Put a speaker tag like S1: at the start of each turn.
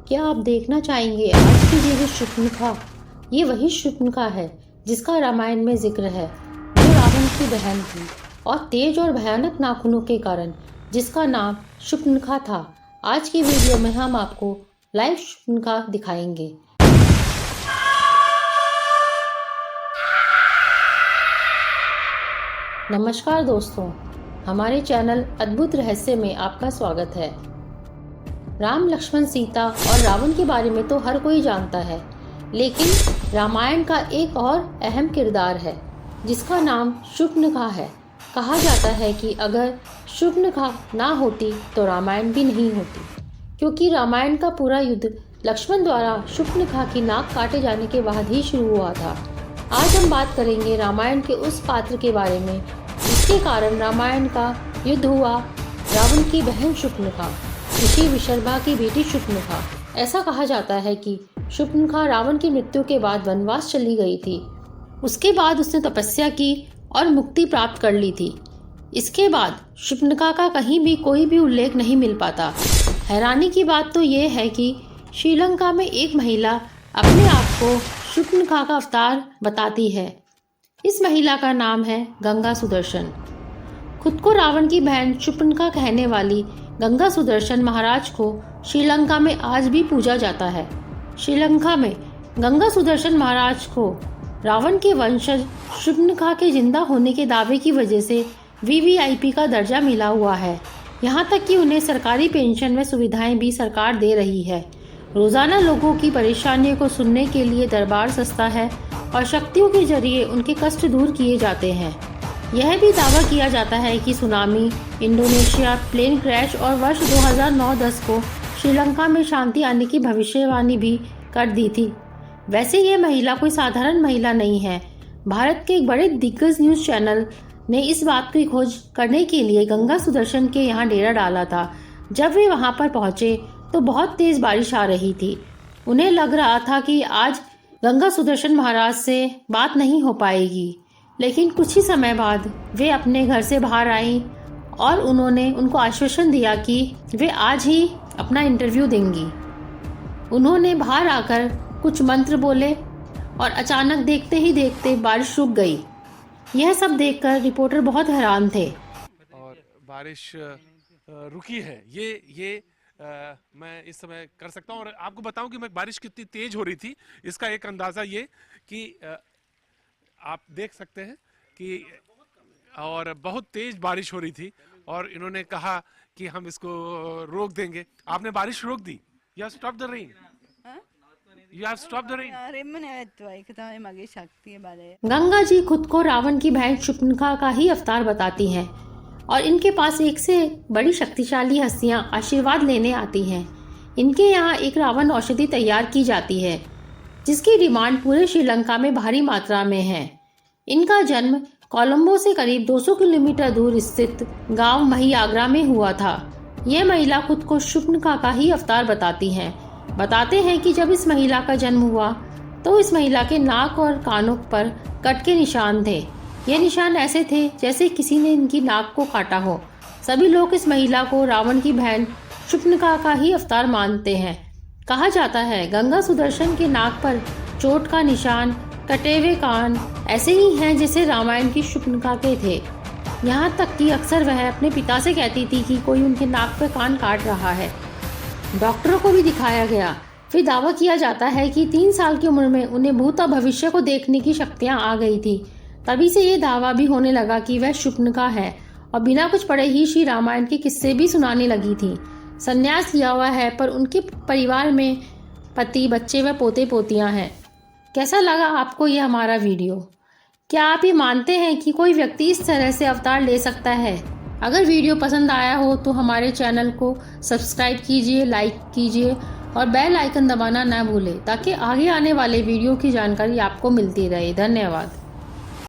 S1: क्या आप देखना चाहेंगे आज की जीवित शूर्पणखा? ये वही शूर्पणखा है जिसका रामायण में जिक्र है, जो रावण की बहन थी और तेज और भयानक नाखूनों के कारण जिसका नाम शूर्पणखा था। आज की वीडियो में हम आपको लाइव शूर्पणखा दिखाएंगे। नमस्कार दोस्तों, हमारे चैनल अद्भुत रहस्य में आपका स्वागत है। राम, लक्ष्मण, सीता और रावण के बारे में तो हर कोई जानता है, लेकिन रामायण का एक और अहम किरदार है जिसका नाम शूर्पणखा है। कहा जाता है कि अगर शूर्पणखा ना होती तो रामायण भी नहीं होती, क्योंकि रामायण का पूरा युद्ध लक्ष्मण द्वारा शूर्पणखा की नाक काटे जाने के बाद ही शुरू हुआ था। आज हम बात करेंगे रामायण के उस पात्र के बारे में जिसके कारण रामायण का युद्ध हुआ, रावण की बहन शूर्पणखा, ऋषि विशर्वा की बेटी शूर्पणखा। ऐसा कहा जाता है कि शूर्पणखा रावण की मृत्यु के बाद वनवास चली गई थी। उसके बाद उसने तपस्या की और मुक्ति प्राप्त कर ली थी। इसके बाद शूर्पणखा का कहीं भी कोई भी उल्लेख नहीं मिल पाता। हैरानी की बात तो ये है कि श्रीलंका में एक महिला अपने आप को शूर्पणखा का अवतार बताती है। इस महिला का नाम है गंगा सुदर्शन। खुद को रावण की बहन शूर्पणखा कहने वाली गंगा सुदर्शन महाराज को श्रीलंका में आज भी पूजा जाता है। श्रीलंका में गंगा सुदर्शन महाराज को रावण के वंशज शूर्पणखा के जिंदा होने के दावे की वजह से वीवीआईपी का दर्जा मिला हुआ है। यहाँ तक कि उन्हें सरकारी पेंशन व सुविधाएं भी सरकार दे रही है। रोजाना लोगों की परेशानियों को सुनने के लिए दरबार सस्ता है और शक्तियों के जरिए उनके कष्ट दूर किए जाते हैं। यह भी दावा किया जाता है कि सुनामी, इंडोनेशिया, प्लेन क्रैश और वर्ष 2009-10 को श्रीलंका में शांति आने की भविष्यवाणी भी कर दी थी। वैसे ये महिला कोई साधारण महिला नहीं है। भारत के एक बड़े दिग्गज न्यूज़ चैनल ने इस बात की खोज करने के लिए गंगा सुदर्शन के यहाँ डेरा डाला था। जब वे वहाँ पर पहुँचे तो बहुत तेज बारिश आ रही थी। उन्हें लग रहा था कि आज गंगा सुदर्शन महाराज से बात नहीं हो पाएगी, लेकिन कुछ ही समय बाद वे अपने घर से बाहर आई और उन्होंने उनको आश्वासन दिया कि वे आज ही अपना इंटरव्यू देंगी। उन्होंने बाहर आकर कुछ मंत्र बोले और अचानक देखते ही देखते बारिश रुक गई। यह सब देखकर रिपोर्टर बहुत हैरान थे।
S2: और बारिश रुकी है, ये मैं इस समय कर सकता हूँ। और आपको बताऊं कि मैं बारिश कितनी तेज हो रही थी, इसका एक अंदाजा ये कि आप देख सकते हैं कि और बहुत तेज बारिश हो रही थी और इन्होंने कहा कि हम इसको रोक देंगे। आपने बारिश रोक दी। You have stopped the rain. You have stopped the rain.
S1: Ganga ji खुद को रावण की बहन शूर्पणखा का ही अवतार बताती हैं और इनके पास एक से बड़ी शक्तिशाली हस्तियां आशीर्वाद लेने आती हैं। इनके यहाँ एक रावण औषधि तैयार की जाती है जिसकी डिमांड पूरे श्रीलंका में भारी मात्रा में है। इनका जन्म कोलंबो से करीब 200 किलोमीटर दूर स्थित गांव महियाग्रा में हुआ था। यह महिला खुद को शूर्पणखा का ही अवतार बताती हैं। बताते हैं कि जब इस महिला का जन्म हुआ तो इस महिला के नाक और कानों पर कट के निशान थे। ये निशान ऐसे थे जैसे किसी ने इनकी नाक को काटा हो। सभी लोग इस महिला को रावण की बहन शूर्पणखा का ही अवतार मानते हैं। कहा जाता है गंगा सुदर्शन के नाक पर चोट का निशान, कटे हुए कान ऐसे ही हैं जैसे रामायण की शूर्पणखा के थे। यहाँ तक कि अक्सर वह अपने पिता से कहती थी कि कोई उनके नाक पे कान काट रहा है। डॉक्टरों को भी दिखाया गया। फिर दावा किया जाता है कि 3 साल की उम्र में उन्हें भूत और भविष्य को देखने की शक्तियाँ आ गई थी। तभी से ये दावा भी होने लगा कि वह शूर्पणखा है और बिना कुछ पढ़े ही श्री रामायण के किस्से भी सुनाने लगी थी। संन्यास लिया हुआ है पर उनके परिवार में पति, बच्चे व पोते पोतियां हैं। कैसा लगा आपको यह हमारा वीडियो? क्या आप ये मानते हैं कि कोई व्यक्ति इस तरह से अवतार ले सकता है? अगर वीडियो पसंद आया हो तो हमारे चैनल को सब्सक्राइब कीजिए, लाइक कीजिए और बेल आइकन दबाना ना भूलें ताकि आगे आने वाले वीडियो की जानकारी आपको मिलती रहे। धन्यवाद।